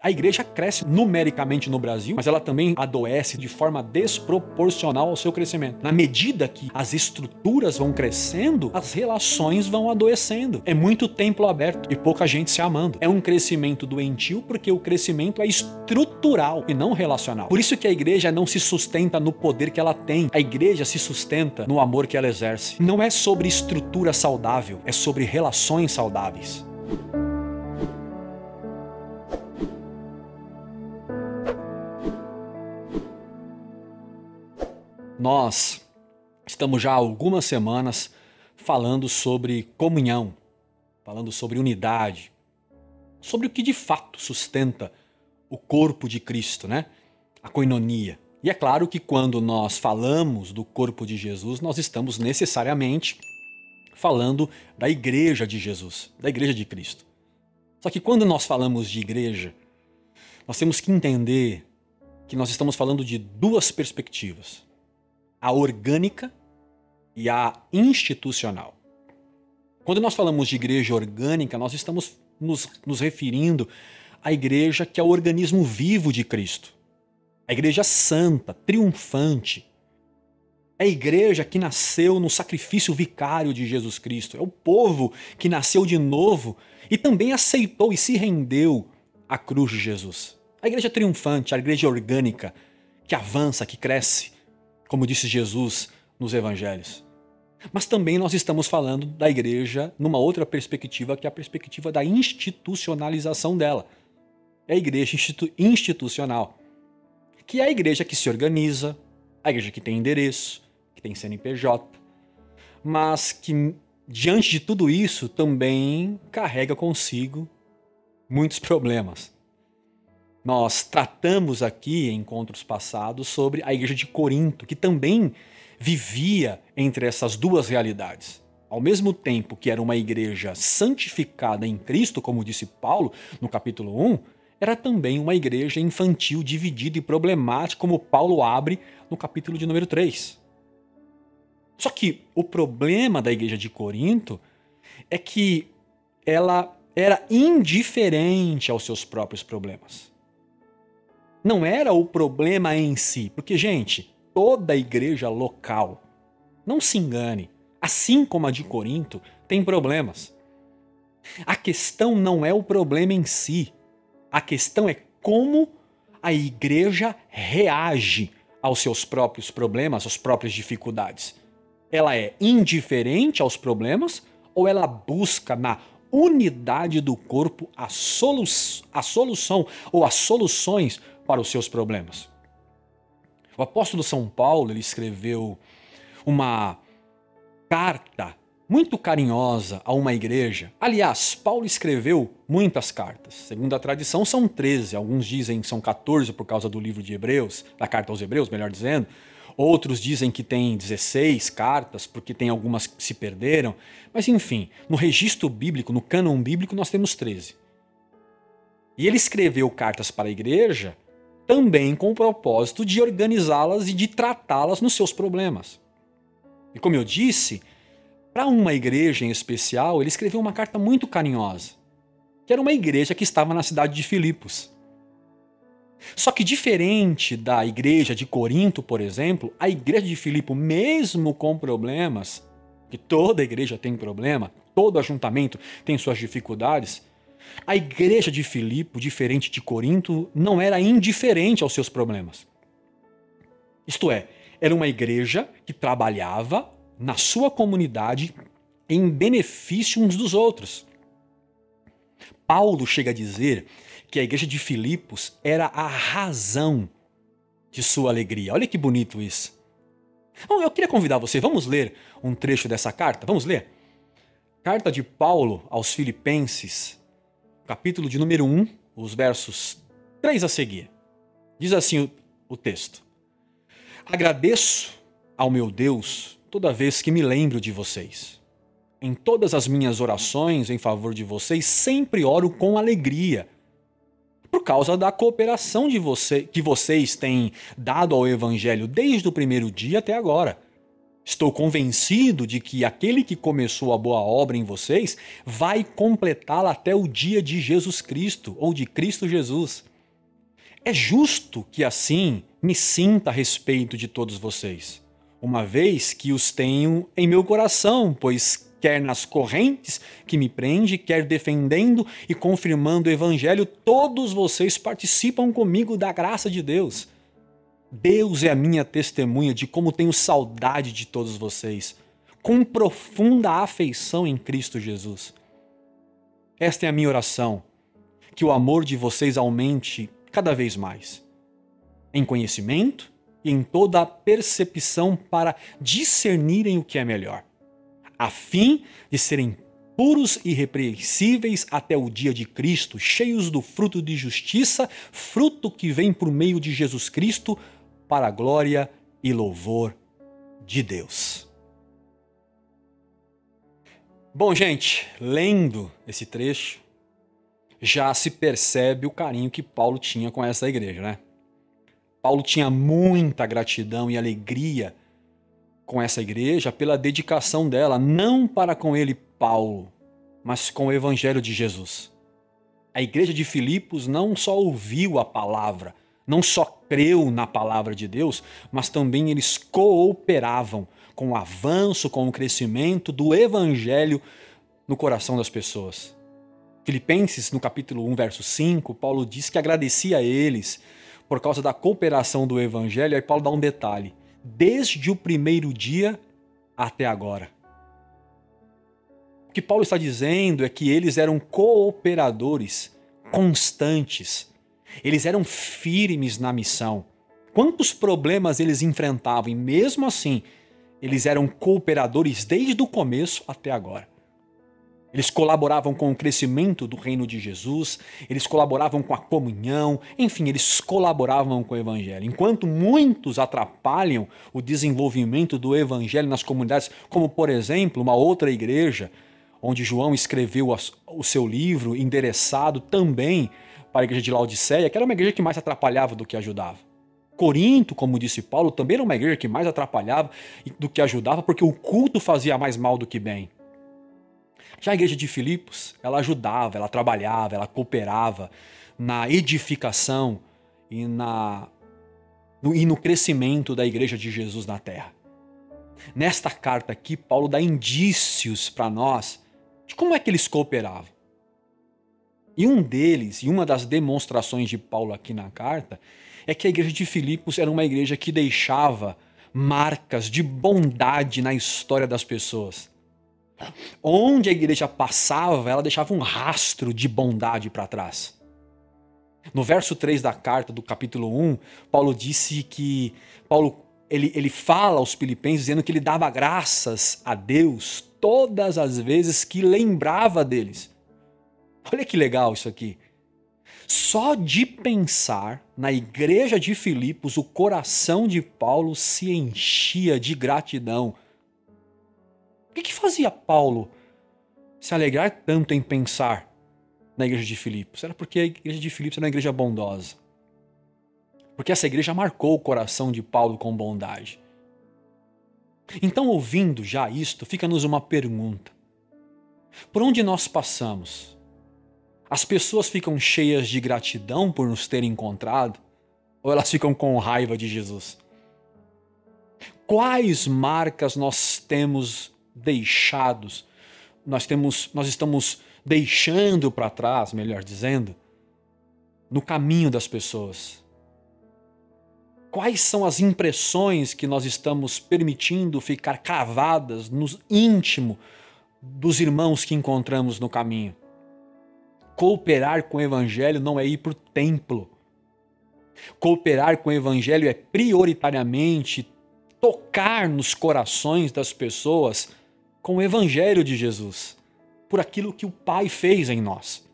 A igreja cresce numericamente no Brasil, mas ela também adoece de forma desproporcional ao seu crescimento. Na medida que as estruturas vão crescendo, as relações vão adoecendo. É muito templo aberto e pouca gente se amando. É um crescimento doentio porque o crescimento é estrutural e não relacional. Por isso que a igreja não se sustenta no poder que ela tem. A igreja se sustenta no amor que ela exerce. Não é sobre estrutura saudável, é sobre relações saudáveis. Nós estamos já há algumas semanas falando sobre comunhão, falando sobre unidade, sobre o que de fato sustenta o corpo de Cristo, né? A koinonia. E é claro que quando nós falamos do corpo de Jesus, nós estamos necessariamente falando da igreja de Jesus, da igreja de Cristo. Só que quando nós falamos de igreja, nós temos que entender que nós estamos falando de duas perspectivas. A orgânica e a institucional. Quando nós falamos de igreja orgânica, nós estamos nos referindo à igreja que é o organismo vivo de Cristo. A igreja santa, triunfante. É a igreja que nasceu no sacrifício vicário de Jesus Cristo. É o povo que nasceu de novo e também aceitou e se rendeu à cruz de Jesus. A igreja triunfante, a igreja orgânica, que avança, que cresce, como disse Jesus nos evangelhos. Mas também nós estamos falando da igreja numa outra perspectiva, que é a perspectiva da institucionalização dela. É a igreja institucional, que é a igreja que se organiza, a igreja que tem endereço, que tem CNPJ, mas que diante de tudo isso também carrega consigo muitos problemas. Nós tratamos aqui em encontros passados sobre a igreja de Corinto, que também vivia entre essas duas realidades. Ao mesmo tempo que era uma igreja santificada em Cristo, como disse Paulo no capítulo 1, era também uma igreja infantil, dividida e problemática, como Paulo abre no capítulo de número 3. Só que o problema da igreja de Corinto é que ela era indiferente aos seus próprios problemas. Não era o problema em si, porque, gente, toda igreja local, não se engane, assim como a de Corinto, tem problemas. A questão não é o problema em si, a questão é como a igreja reage aos seus próprios problemas, às próprias dificuldades. Ela é indiferente aos problemas ou ela busca na unidade do corpo a solução ou as soluções para os seus problemas? O apóstolo São Paulo, ele escreveu uma carta muito carinhosa a uma igreja. Aliás, Paulo escreveu muitas cartas. Segundo a tradição, são 13. Alguns dizem que são 14 por causa do livro de Hebreus, da carta aos Hebreus, melhor dizendo. Outros dizem que tem 16 cartas, porque tem algumas que se perderam. Mas enfim, no registro bíblico, no cânon bíblico, nós temos 13. E ele escreveu cartas para a igreja também com o propósito de organizá-las e de tratá-las nos seus problemas. E como eu disse, para uma igreja em especial, ele escreveu uma carta muito carinhosa, que era uma igreja que estava na cidade de Filipos. Só que diferente da igreja de Corinto, por exemplo, a igreja de Filipe, mesmo com problemas, que toda igreja tem problema, todo ajuntamento tem suas dificuldades, a igreja de Filipe, diferente de Corinto, não era indiferente aos seus problemas. Isto é, era uma igreja que trabalhava na sua comunidade em benefício uns dos outros. Paulo chega a dizer que a igreja de Filipos era a razão de sua alegria. Olha que bonito isso. Bom, eu queria convidar você, vamos ler um trecho dessa carta? Vamos ler? Carta de Paulo aos Filipenses, capítulo de número 1, os versos 3 a seguir. Diz assim o texto: Agradeço ao meu Deus toda vez que me lembro de vocês. Em todas as minhas orações em favor de vocês, sempre oro com alegria, por causa da cooperação que vocês têm dado ao Evangelho desde o primeiro dia até agora. Estou convencido de que aquele que começou a boa obra em vocês vai completá-la até o dia de Jesus Cristo, ou de Cristo Jesus. É justo que assim me sinta a respeito de todos vocês, uma vez que os tenho em meu coração, pois quer nas correntes que me prende, quer defendendo e confirmando o evangelho, todos vocês participam comigo da graça de Deus. Deus é a minha testemunha de como tenho saudade de todos vocês, com profunda afeição em Cristo Jesus. Esta é a minha oração, que o amor de vocês aumente cada vez mais, em conhecimento e em toda a percepção para discernirem o que é melhor, a fim de serem puros e irrepreensíveis até o dia de Cristo, cheios do fruto de justiça, fruto que vem por meio de Jesus Cristo, para a glória e louvor de Deus. Bom, gente, lendo esse trecho, já se percebe o carinho que Paulo tinha com essa igreja, né? Paulo tinha muita gratidão e alegria com essa igreja pela dedicação dela, não para com ele, Paulo, mas com o evangelho de Jesus. A igreja de Filipos não só ouviu a palavra, não só creu na palavra de Deus, mas também eles cooperavam com o avanço, com o crescimento do evangelho no coração das pessoas. Filipenses, no capítulo 1, verso 5, Paulo diz que agradecia a eles por causa da cooperação do evangelho. Aí Paulo dá um detalhe: desde o primeiro dia até agora. O que Paulo está dizendo é que eles eram cooperadores constantes. Eles eram firmes na missão. Quantos problemas eles enfrentavam e mesmo assim, eles eram cooperadores desde o começo até agora. Eles colaboravam com o crescimento do reino de Jesus, eles colaboravam com a comunhão, enfim, eles colaboravam com o evangelho. Enquanto muitos atrapalham o desenvolvimento do evangelho nas comunidades, como por exemplo, uma outra igreja, onde João escreveu o seu livro, endereçado também para a igreja de Laodiceia, que era uma igreja que mais atrapalhava do que ajudava. Corinto, como disse Paulo, também era uma igreja que mais atrapalhava do que ajudava, porque o culto fazia mais mal do que bem. Já a igreja de Filipos, ela ajudava, ela trabalhava, ela cooperava na edificação e no crescimento da igreja de Jesus na terra. Nesta carta aqui, Paulo dá indícios para nós de como é que eles cooperavam. E um deles, e uma das demonstrações de Paulo aqui na carta, é que a igreja de Filipos era uma igreja que deixava marcas de bondade na história das pessoas. Onde a igreja passava, ela deixava um rastro de bondade para trás. No verso 3 da carta do capítulo 1, Paulo disse que ele fala aos filipenses dizendo que ele dava graças a Deus todas as vezes que lembrava deles. Olha que legal isso aqui. Só de pensar na igreja de Filipos, o coração de Paulo se enchia de gratidão. O que fazia Paulo se alegrar tanto em pensar na igreja de Filipos? Era porque a igreja de Filipos era uma igreja bondosa. Porque essa igreja marcou o coração de Paulo com bondade. Então, ouvindo já isto, fica-nos uma pergunta. Por onde nós passamos, as pessoas ficam cheias de gratidão por nos terem encontrado? Ou elas ficam com raiva de Jesus? Quais marcas nós temos deixados, nós estamos deixando para trás, melhor dizendo, no caminho das pessoas? Quais são as impressões que nós estamos permitindo ficar cavadas no íntimo dos irmãos que encontramos no caminho? Cooperar com o evangelho não é ir para o templo. Cooperar com o evangelho é prioritariamente tocar nos corações das pessoas com o evangelho de Jesus, por aquilo que o Pai fez em nós.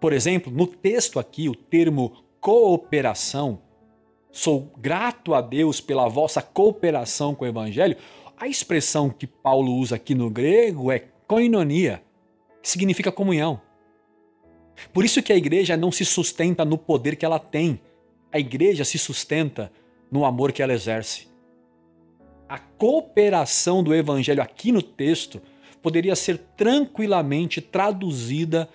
Por exemplo, no texto aqui, o termo cooperação, sou grato a Deus pela vossa cooperação com o evangelho, a expressão que Paulo usa aqui no grego é koinonia, que significa comunhão. Por isso que a igreja não se sustenta no poder que ela tem, a igreja se sustenta no amor que ela exerce. A cooperação do evangelho aqui no texto poderia ser tranquilamente traduzida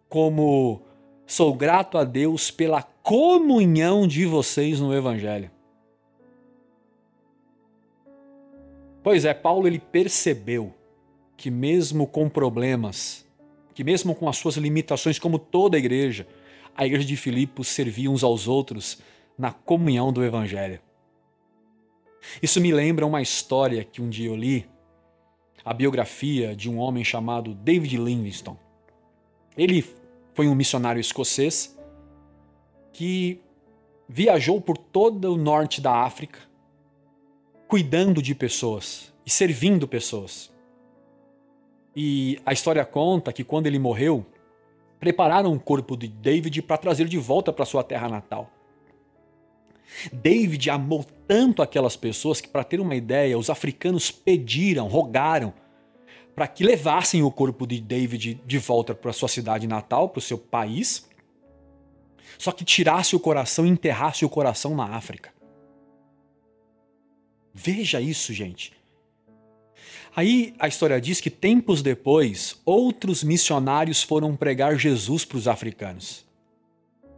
como sou grato a Deus pela comunhão de vocês no Evangelho. Pois é, Paulo ele percebeu que mesmo com problemas, que mesmo com as suas limitações, como toda a igreja de Filipos servia uns aos outros na comunhão do Evangelho. Isso me lembra uma história que um dia eu li, a biografia de um homem chamado David Livingstone. Ele foi um missionário escocês que viajou por todo o norte da África, cuidando de pessoas e servindo pessoas. E a história conta que quando ele morreu, prepararam o corpo de David para trazer de volta para sua terra natal. David amou tanto aquelas pessoas que, para ter uma ideia, os africanos rogaram para que levassem o corpo de David de volta para sua cidade natal, para o seu país, só que tirasse o coração e enterrasse o coração na África. Veja isso, gente. Aí a história diz que tempos depois, outros missionários foram pregar Jesus para os africanos.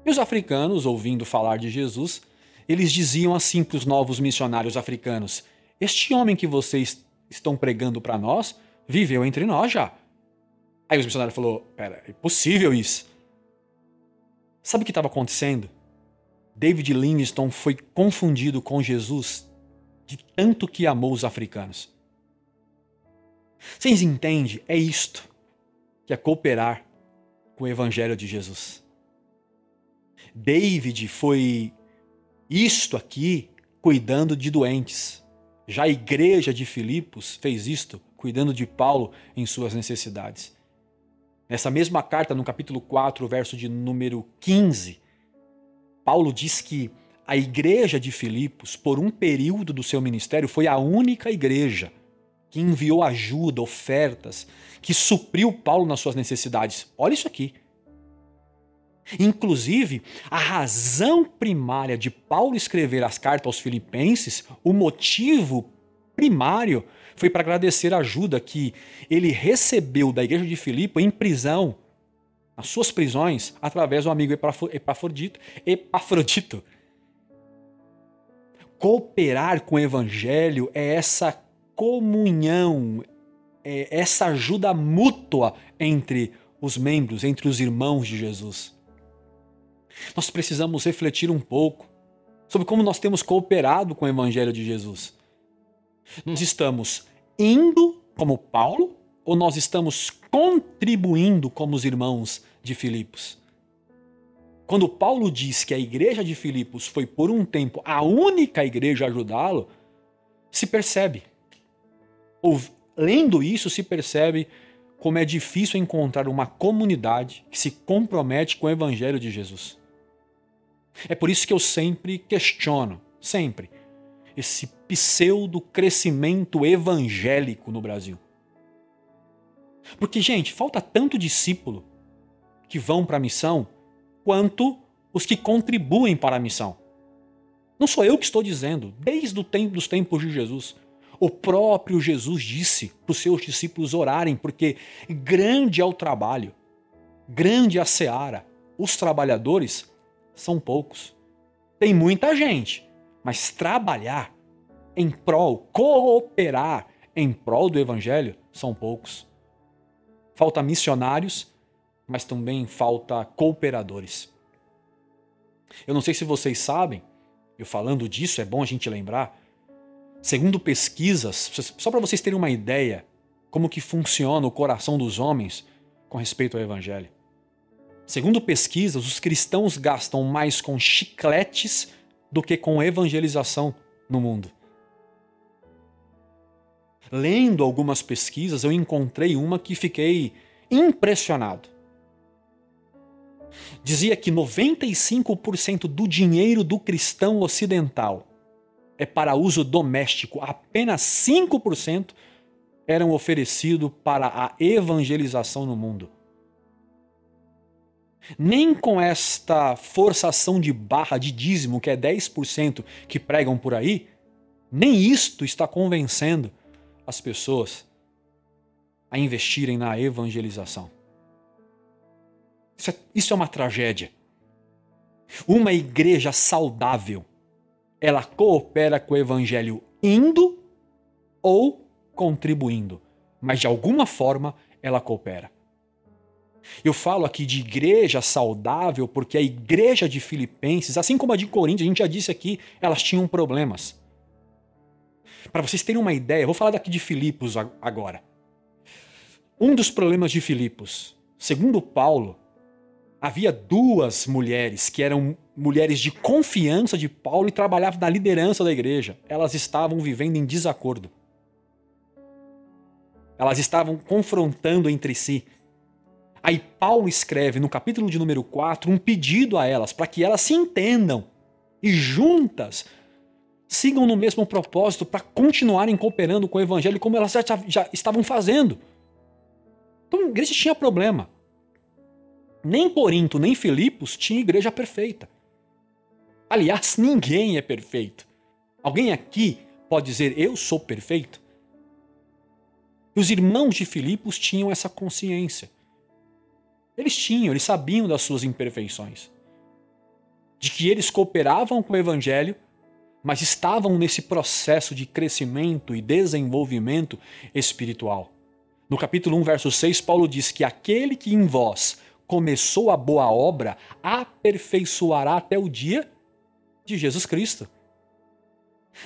E os africanos, ouvindo falar de Jesus, eles diziam assim para os novos missionários africanos: este homem que vocês estão pregando para nós, viveu entre nós já. Aí os missionários falaram: pera, é possível isso? Sabe o que estava acontecendo? David Livingstone foi confundido com Jesus de tanto que amou os africanos. Vocês entendem? É isto que é cooperar com o Evangelho de Jesus. David foi isto aqui cuidando de doentes. Já a igreja de Filipos fez isto, cuidando de Paulo em suas necessidades. Nessa mesma carta, no capítulo 4, verso de número 15, Paulo diz que a igreja de Filipos, por um período do seu ministério, foi a única igreja que enviou ajuda, ofertas, que supriu Paulo nas suas necessidades. Olha isso aqui. Inclusive, a razão primária de Paulo escrever as cartas aos filipenses, o motivo primário, foi para agradecer a ajuda que ele recebeu da igreja de Filipe em prisão, nas suas prisões, através do amigo Epafrodito. Cooperar com o Evangelho é essa comunhão, é essa ajuda mútua entre os membros, entre os irmãos de Jesus. Nós precisamos refletir um pouco sobre como nós temos cooperado com o Evangelho de Jesus. Nós estamos indo como Paulo ou nós estamos contribuindo como os irmãos de Filipos? Quando Paulo diz que a igreja de Filipos foi por um tempo a única igreja a ajudá-lo, se percebe. Lendo isso, se percebe como é difícil encontrar uma comunidade que se compromete com o Evangelho de Jesus. É por isso que eu sempre questiono, esse pseudo-crescimento evangélico no Brasil. Porque, gente, falta tanto discípulo que vão para a missão quanto os que contribuem para a missão. Não sou eu que estou dizendo, desde os tempos de Jesus. O próprio Jesus disse para os seus discípulos orarem, porque grande é o trabalho, grande é a seara, os trabalhadores são poucos. Tem muita gente, mas trabalhar em prol, cooperar em prol do Evangelho, são poucos. Falta missionários, mas também falta cooperadores. Eu não sei se vocês sabem, eu falando disso, é bom a gente lembrar, segundo pesquisas, só para vocês terem uma ideia como que funciona o coração dos homens com respeito ao Evangelho. Segundo pesquisas, os cristãos gastam mais com chicletes do que com evangelização no mundo. Lendo algumas pesquisas, eu encontrei uma que fiquei impressionado. Dizia que 95% do dinheiro do cristão ocidental é para uso doméstico, apenas 5% eram oferecidos para a evangelização no mundo. Nem com esta forçação de barra de dízimo, que é 10% que pregam por aí, nem isto está convencendo as pessoas a investirem na evangelização. Isso é uma tragédia. Uma igreja saudável, ela coopera com o evangelho indo ou contribuindo, mas de alguma forma ela coopera. Eu falo aqui de igreja saudável porque a igreja de Filipenses, assim como a de Coríntios, a gente já disse aqui, elas tinham problemas. Para vocês terem uma ideia, eu vou falar daqui de Filipos agora. Um dos problemas de Filipos, segundo Paulo, havia duas mulheres que eram mulheres de confiança de Paulo e trabalhavam na liderança da igreja. Elas estavam vivendo em desacordo. Elas estavam confrontando entre si. Aí Paulo escreve no capítulo de número 4 um pedido a elas para que elas se entendam e juntas sigam no mesmo propósito para continuarem cooperando com o evangelho como elas já estavam fazendo. Então a igreja tinha problema. Nem Corinto, nem Filipos tinha igreja perfeita. Aliás, ninguém é perfeito. Alguém aqui pode dizer, eu sou perfeito? Os irmãos de Filipos tinham essa consciência. Eles sabiam das suas imperfeições. De que eles cooperavam com o evangelho, mas estavam nesse processo de crescimento e desenvolvimento espiritual. No capítulo 1, verso 6, Paulo diz que aquele que em vós começou a boa obra, aperfeiçoará até o dia de Jesus Cristo.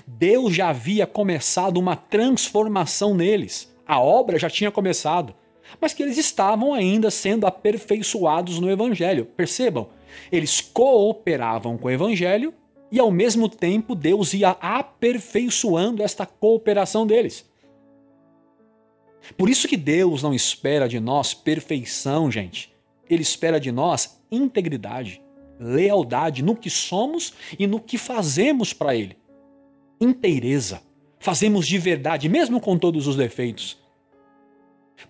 Deus já havia começado uma transformação neles. A obra já tinha começado, mas que eles estavam ainda sendo aperfeiçoados no evangelho. Percebam, eles cooperavam com o evangelho e ao mesmo tempo Deus ia aperfeiçoando esta cooperação deles. Por isso que Deus não espera de nós perfeição, gente. Ele espera de nós integridade, lealdade no que somos e no que fazemos para Ele. Inteireza. Fazemos de verdade, mesmo com todos os defeitos.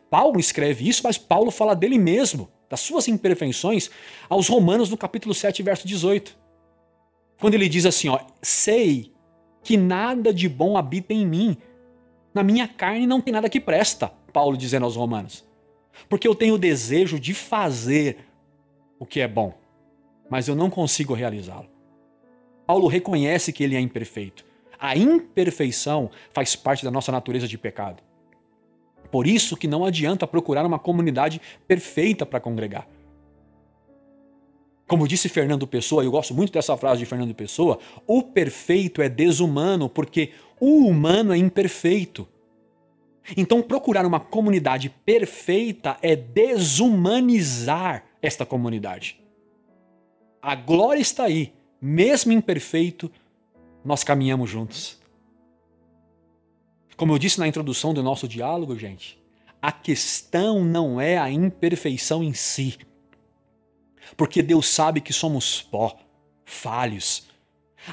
Paulo escreve isso, mas Paulo fala dele mesmo, das suas imperfeições, aos Romanos no capítulo 7, verso 18. Quando ele diz assim, sei que nada de bom habita em mim. Na minha carne não tem nada que presta, Paulo dizendo aos Romanos. Porque eu tenho o desejo de fazer o que é bom, mas eu não consigo realizá-lo. Paulo reconhece que ele é imperfeito. A imperfeição faz parte da nossa natureza de pecado. Por isso que não adianta procurar uma comunidade perfeita para congregar. Como disse Fernando Pessoa, eu gosto muito dessa frase de Fernando Pessoa, o perfeito é desumano porque o humano é imperfeito. Então procurar uma comunidade perfeita é desumanizar esta comunidade. A glória está aí, mesmo imperfeito, nós caminhamos juntos. Como eu disse na introdução do nosso diálogo, gente, a questão não é a imperfeição em si. Porque Deus sabe que somos pó, falhos.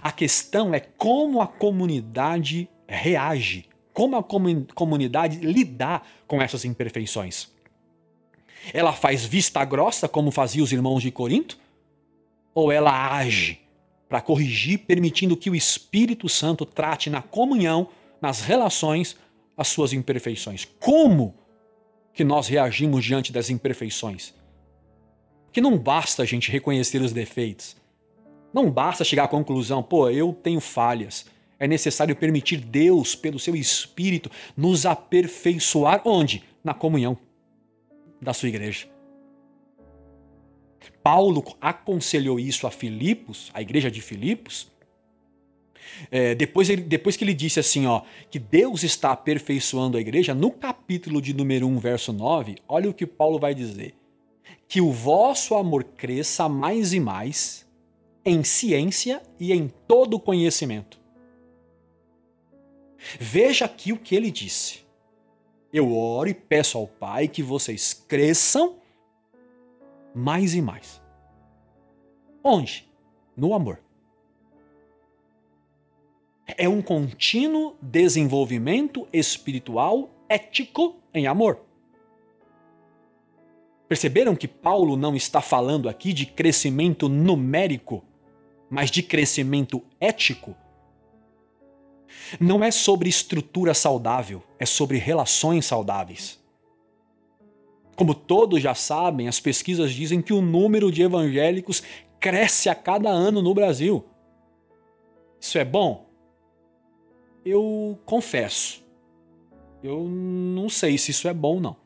A questão é como a comunidade reage, como a comunidade lidar com essas imperfeições. Ela faz vista grossa, como faziam os irmãos de Corinto? Ou ela age para corrigir, permitindo que o Espírito Santo trate na comunhão, nas relações, as suas imperfeições? Como que nós reagimos diante das imperfeições? Porque não basta a gente reconhecer os defeitos. Não basta chegar à conclusão, eu tenho falhas. É necessário permitir Deus, pelo seu Espírito, nos aperfeiçoar. Onde? Na comunhão da sua igreja. Paulo aconselhou isso a Filipos, a igreja de Filipos, depois que ele disse assim, que Deus está aperfeiçoando a igreja, no capítulo de número 1, verso 9, olha o que Paulo vai dizer. Que o vosso amor cresça mais e mais em ciência e em todo conhecimento. Veja aqui o que ele disse. Eu oro e peço ao Pai que vocês cresçam mais e mais. Onde? No amor. É um contínuo desenvolvimento espiritual, ético em amor. Perceberam que Paulo não está falando aqui de crescimento numérico, mas de crescimento ético? Não é sobre estrutura saudável, é sobre relações saudáveis. Como todos já sabem, as pesquisas dizem que o número de evangélicos cresce a cada ano no Brasil. Isso é bom? Eu confesso, eu não sei se isso é bom, não.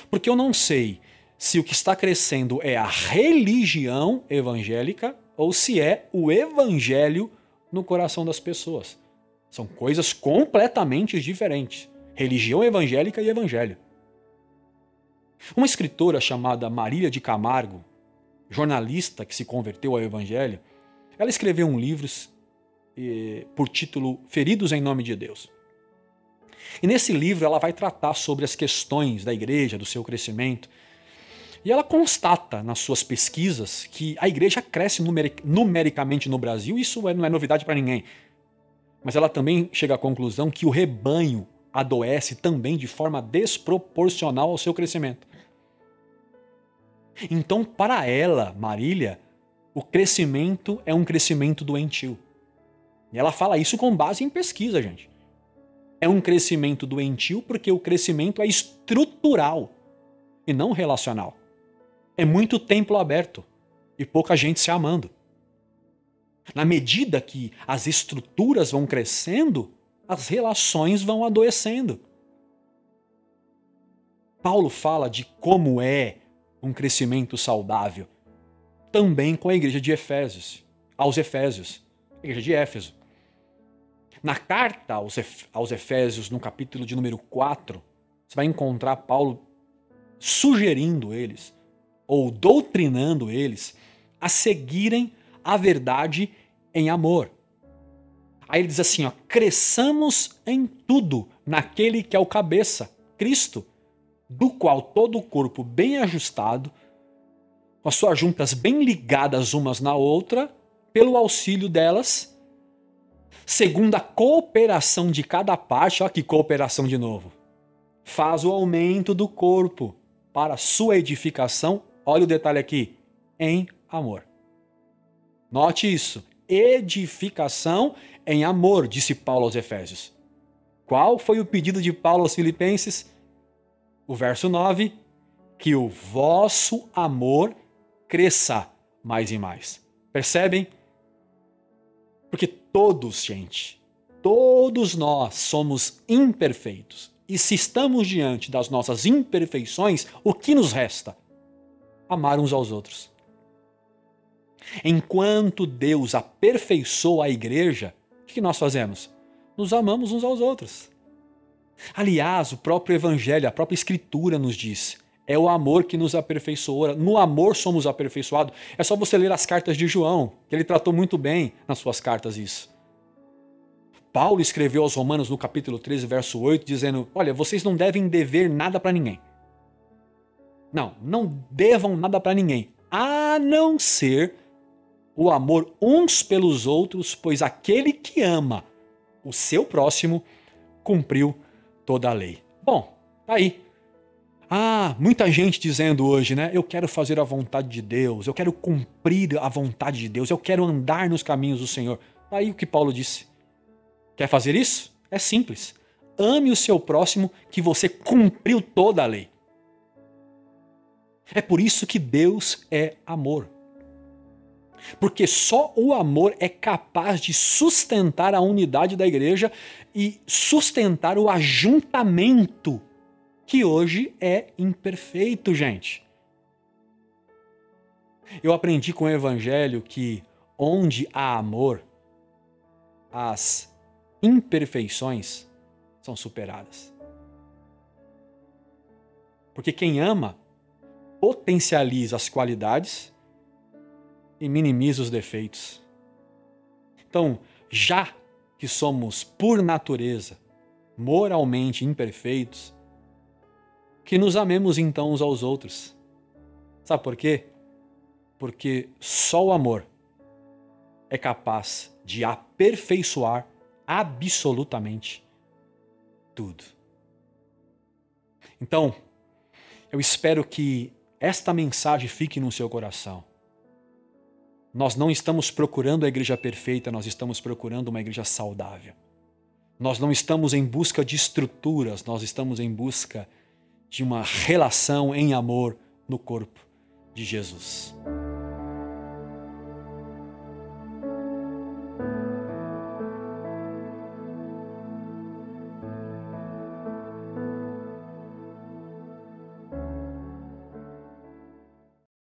Porque eu não sei se o que está crescendo é a religião evangélica ou se é o evangelho no coração das pessoas. São coisas completamente diferentes. Religião evangélica e evangelho. Uma escritora chamada Marília de Camargo, jornalista que se converteu ao evangelho, ela escreveu um livro por título Feridos em Nome de Deus. E nesse livro ela vai tratar sobre as questões da igreja, do seu crescimento. E ela constata nas suas pesquisas que a igreja cresce numericamente no Brasil, isso não é novidade para ninguém. Mas ela também chega à conclusão que o rebanho adoece também de forma desproporcional ao seu crescimento. Então, para ela, Marília, o crescimento é um crescimento doentio. E ela fala isso com base em pesquisa, gente. É um crescimento doentio porque o crescimento é estrutural e não relacional. É muito templo aberto e pouca gente se amando. Na medida que as estruturas vão crescendo, as relações vão adoecendo. Paulo fala de como é um crescimento saudável também com a igreja de Efésios, aos Efésios, a igreja de Éfeso. Na carta aos Efésios, no capítulo de número 4, você vai encontrar Paulo sugerindo eles, ou doutrinando eles, a seguirem a verdade em amor. Aí ele diz assim, ó, cresçamos em tudo naquele que é o cabeça, Cristo, do qual todo o corpo bem ajustado, com as suas juntas bem ligadas umas na outra, pelo auxílio delas, segundo a cooperação de cada parte, olha que cooperação de novo, faz o aumento do corpo para a sua edificação, olha o detalhe aqui, em amor. Note isso, edificação em amor, disse Paulo aos Efésios. Qual foi o pedido de Paulo aos Filipenses? O verso 9, que o vosso amor cresça mais e mais. Percebem? Porque todos, gente, todos nós somos imperfeitos. E se estamos diante das nossas imperfeições, o que nos resta? Amar uns aos outros. Enquanto Deus aperfeiçoa a igreja, o que nós fazemos? Nos amamos uns aos outros. Aliás, o próprio Evangelho, a própria Escritura nos diz, é o amor que nos aperfeiçoa. No amor somos aperfeiçoados. É só você ler as cartas de João, que ele tratou muito bem nas suas cartas isso. Paulo escreveu aos Romanos no capítulo 13, verso 8, dizendo, olha, vocês não devem dever nada para ninguém. Não devam nada para ninguém, a não ser o amor uns pelos outros, pois aquele que ama o seu próximo cumpriu toda a lei. Bom, tá aí. Muita gente dizendo hoje, né? Eu quero fazer a vontade de Deus, eu quero cumprir a vontade de Deus, eu quero andar nos caminhos do Senhor. Tá aí o que Paulo disse. Quer fazer isso? É simples. Ame o seu próximo que você cumpriu toda a lei. É por isso que Deus é amor. Porque só o amor é capaz de sustentar a unidade da igreja e sustentar o ajuntamento que hoje é imperfeito, gente. Eu aprendi com o Evangelho que onde há amor, as imperfeições são superadas. Porque quem ama potencializa as qualidades e minimiza os defeitos. Então, já que somos por natureza moralmente imperfeitos, que nos amemos então uns aos outros. Sabe por quê? Porque só o amor é capaz de aperfeiçoar absolutamente tudo. Então, eu espero que esta mensagem fique no seu coração. Nós não estamos procurando a igreja perfeita, nós estamos procurando uma igreja saudável. Nós não estamos em busca de estruturas, nós estamos em busca de uma relação em amor no corpo de Jesus.